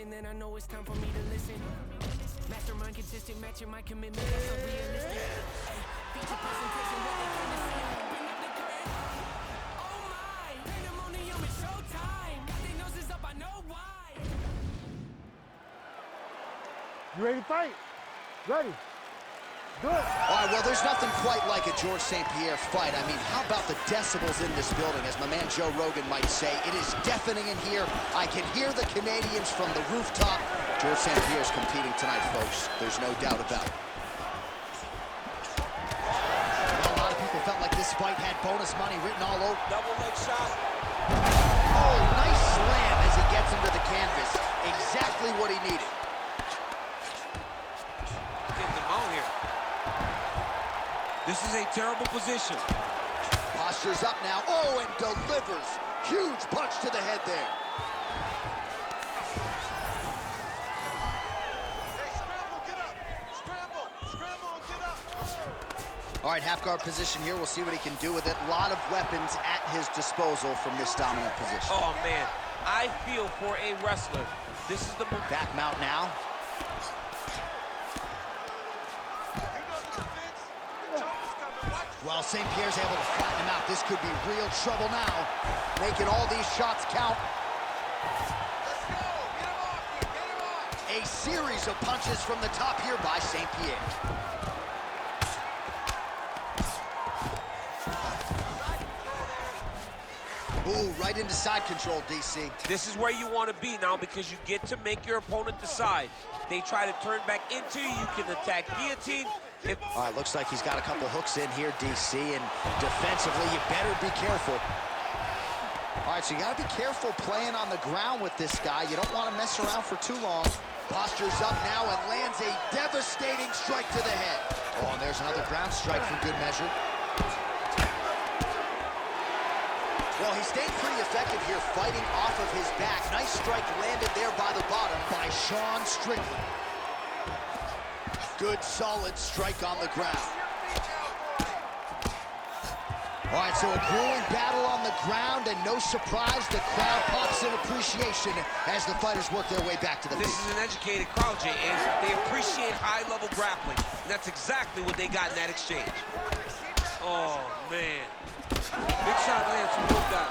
position, then I know it's time for me to listen. Mastermind consistent, matching my commitment, that's so realistic. Ay, feature presentation, what they came to see. Bring up the curtain. Oh my, pandemonium is showtime. Got their noses up, I know why. You ready to fight? Ready. Good. All right, well, there's nothing quite like a George St. Pierre fight. I mean, how about the decibels in this building? As my man Joe Rogan might say, it is deafening in here. I can hear the Canadians from the rooftop. George St. Pierre's competing tonight, folks. There's no doubt about it. Well, a lot of people felt like this fight had bonus money written all over. Double leg shot. Oh, nice slam as he gets him to the canvas. Exactly what he needed. Getting them out here. This is a terrible position. Posture's up now. Oh, and delivers. Huge punch to the head there. Hey, scramble, get up. Scramble, scramble, get up. All right, half guard position here. We'll see what he can do with it. A lot of weapons at his disposal from this dominant position. Oh, man. I feel for a wrestler. This is the move. Back mount now. Well, St. Pierre's able to flatten him out. This could be real trouble now. Making all these shots count. Let's go. Get him off. Get him off. A series of punches from the top here by St. Pierre. Ooh, right into side control, DC. This is where you want to be now because you get to make your opponent decide. They try to turn back into you. You can attack guillotine. All right, looks like he's got a couple hooks in here, DC, and defensively, you better be careful. All right, so you got to be careful playing on the ground with this guy. You don't want to mess around for too long. Posture's up now and lands a devastating strike to the head. Oh, and there's another ground strike for good measure. Well, he stayed pretty effective here, fighting off of his back. Nice strike landed there by the bottom by Sean Strickland. Good, solid strike on the ground. All right, so a grueling battle on the ground, and no surprise, the crowd pops in appreciation as the fighters work their way back to the This feet. is an educated crowd, Jay, and they appreciate high-level grappling. And that's exactly what they got in that exchange. Oh, man. Big shot lands from both guys.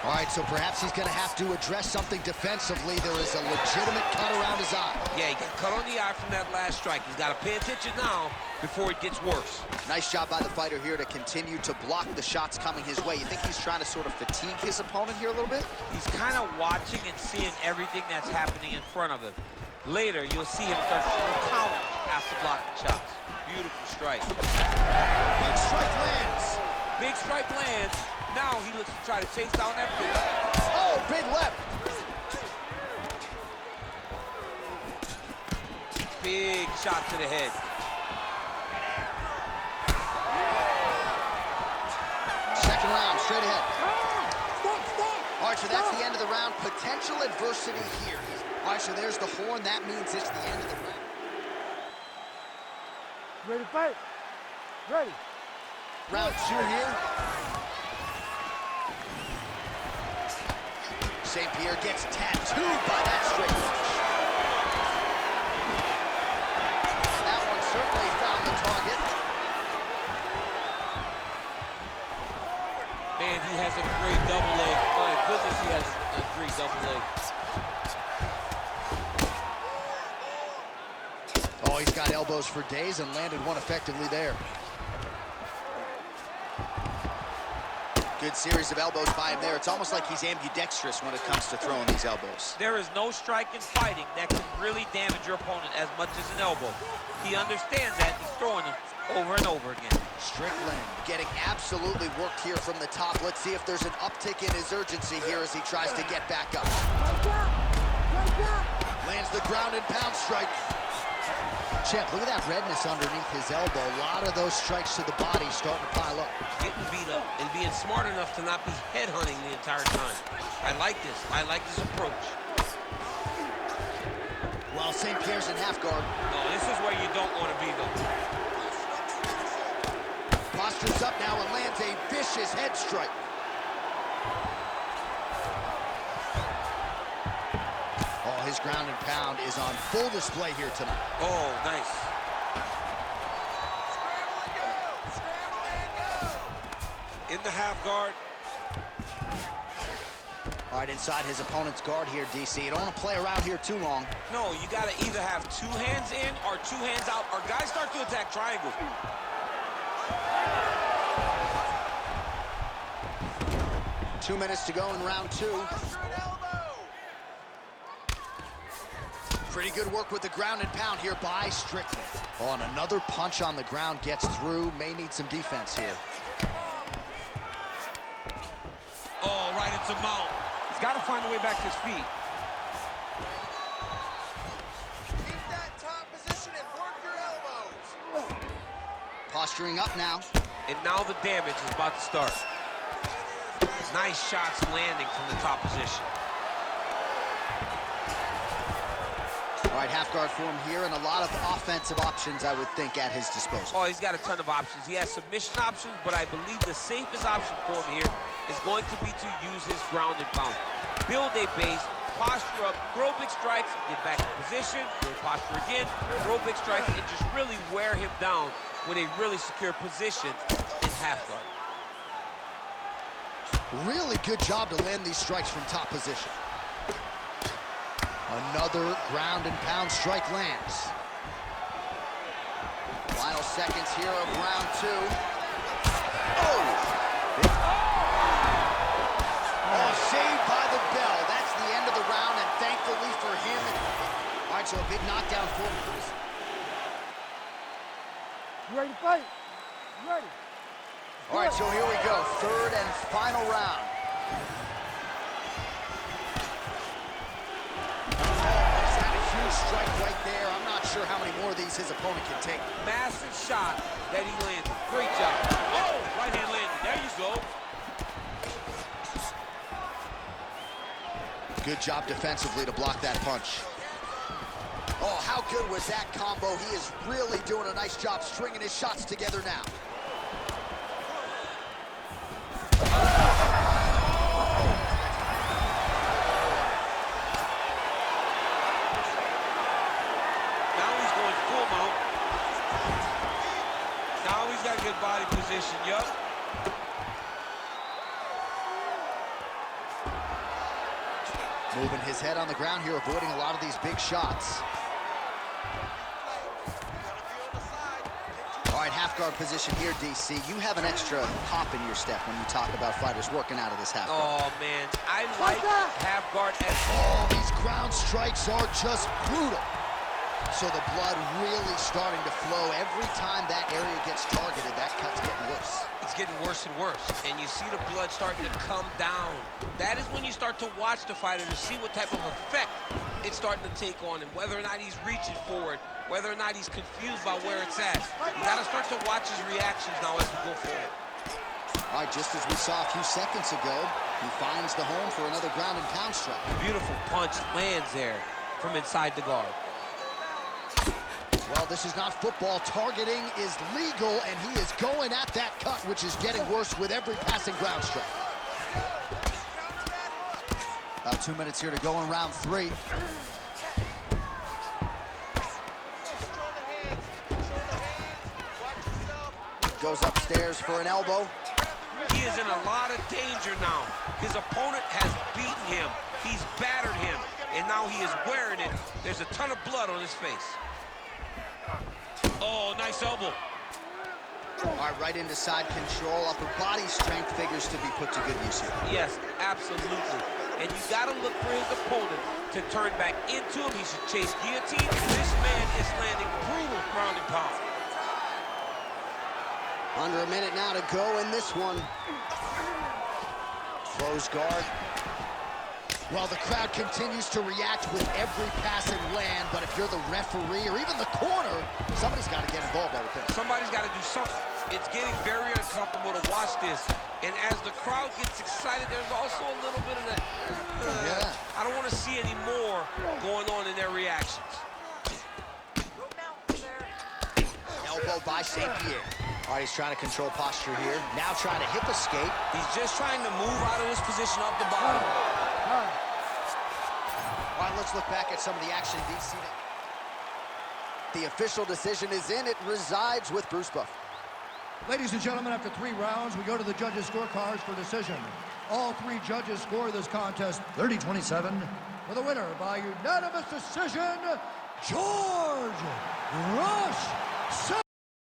All right, so perhaps he's going to have to address something defensively. There is a legitimate cut around his eye. Yeah, he got cut on the eye from that last strike. He's got to pay attention now before it gets worse. Nice job by the fighter here to continue to block the shots coming his way. You think he's trying to sort of fatigue his opponent here a little bit? He's kind of watching and seeing everything that's happening in front of him. Later, you'll see him start to count after blocking shots. Beautiful strike. Big strike lands. Big strike lands. Now he looks to try to chase down that big. Oh, big left. Big shot to the head. Second round, straight ahead. All right, so that's the end of the round. Potential adversity here. All right, so there's the horn. That means it's the end of the round. Ready to fight? Ready. Round two here. St. Pierre gets tattooed by that straight punch. And that one certainly found the target. Man, he has a great double leg. My goodness, he has a great double leg. Oh, he's got elbows for days and landed one effectively there. Good series of elbows by him there. It's almost like he's ambidextrous when it comes to throwing these elbows. There is no strike in fighting that can really damage your opponent as much as an elbow. He understands that. He's throwing them over and over again. Strickland getting absolutely worked here from the top. Let's see if there's an uptick in his urgency here as he tries to get back up. Lands the ground and pound strike. Champ, look at that redness underneath his elbow. A lot of those strikes to the body starting to pile up. Getting beat up and being smart enough to not be headhunting the entire time. I like this. I like this approach. While St. Pierre's in half guard. No, this is where you don't want to be, though. Posture's up now and lands a vicious head strike. his ground and pound is on full display here tonight. Oh, nice. Scramble and go. In the half guard. All right, inside his opponent's guard here, DC. You don't want to play around here too long. No, you got to either have 2 hands in or 2 hands out, or guys start to attack triangles. 2 minutes to go in round 2. Posture and elbow. Pretty good work with the ground and pound here by Strickland. Oh, and another punch on the ground gets through. May need some defense here. Oh, right into mount. He's got to find a way back to his feet. Keep that top position and work your elbows. Posturing up now. And now the damage is about to start. Nice shots landing from the top position. All right, half guard form here, and a lot of offensive options, I would think, at his disposal. Oh, he's got a ton of options. He has submission options, but I believe the safest option for him here is going to be to use his ground and pound. Build a base, posture up, throw big strikes, get back in position, build posture again, throw big strikes, and just really wear him down with a really secure position in half guard. Really good job to land these strikes from top position. Another ground and pound strike lands. Final seconds here of round 2. Oh! Oh, saved by the bell. That's the end of the round, and thankfully for him. All right, so a big knockdown for him. You ready to fight? You ready? All right, so here we go. 3rd and final round. He's had a huge strike right there. I'm not sure how many more of these his opponent can take. Massive shot that he landed. Great job. Oh, right hand landed. There you go. Good job defensively to block that punch. Oh, how good was that combo? He is really doing a nice job stringing his shots together now. Now he's going full mount. Now he's got a good body position, yup. Moving his head on the ground here, avoiding a lot of these big shots. All right, half guard position here, DC. You have an extra hop in your step when you talk about fighters working out of this half guard. Oh, man. I like half guard as Oh, these ground strikes are just brutal. So the blood really starting to flow. Every time that area gets targeted, that cut's getting worse. it's getting worse and worse, and you see the blood starting to come down. That is when you start to watch the fighter to see what type of effect it's starting to take on him, whether or not he's reaching forward, whether or not he's confused by where it's at. You gotta start to watch his reactions now as we go forward. All right, just as we saw a few seconds ago, he finds the home for another ground and pound strike. Beautiful punch lands there from inside the guard. Well, this is not football. Targeting is legal, and he is going at that cut, which is getting worse with every passing ground strike. About 2 minutes here to go in round 3. Goes upstairs for an elbow. He is in a lot of danger now. His opponent has beaten him. He's battered him, and now he is wearing it. There's a ton of blood on his face. Oh, nice elbow. All right, right into side control. Upper body strength figures to be put to good use here. Yes, absolutely. And you got to look for his opponent to turn back into him. He should chase guillotine. This man is landing brutal ground and pound. Under a minute now to go in this one. Close guard. Well, the crowd continues to react with every passing land, but if you're the referee or even the corner, somebody's got to get involved, I would think. Somebody's got to do something. It's getting very uncomfortable to watch this. And as the crowd gets excited, there's also a little bit of that. Yeah. I don't want to see any more going on in their reactions. Elbow by St. Pierre. All right, he's trying to control posture here. Now trying to hip escape. He's just trying to move out of this position up the bottom. All right, let's look back at some of the action DC. The official decision is in. It resides with Bruce Buff. Ladies and gentlemen, after 3 rounds, we go to the judges' scorecards for decision. All 3 judges score this contest 30-27. For the winner by unanimous decision, George Rush.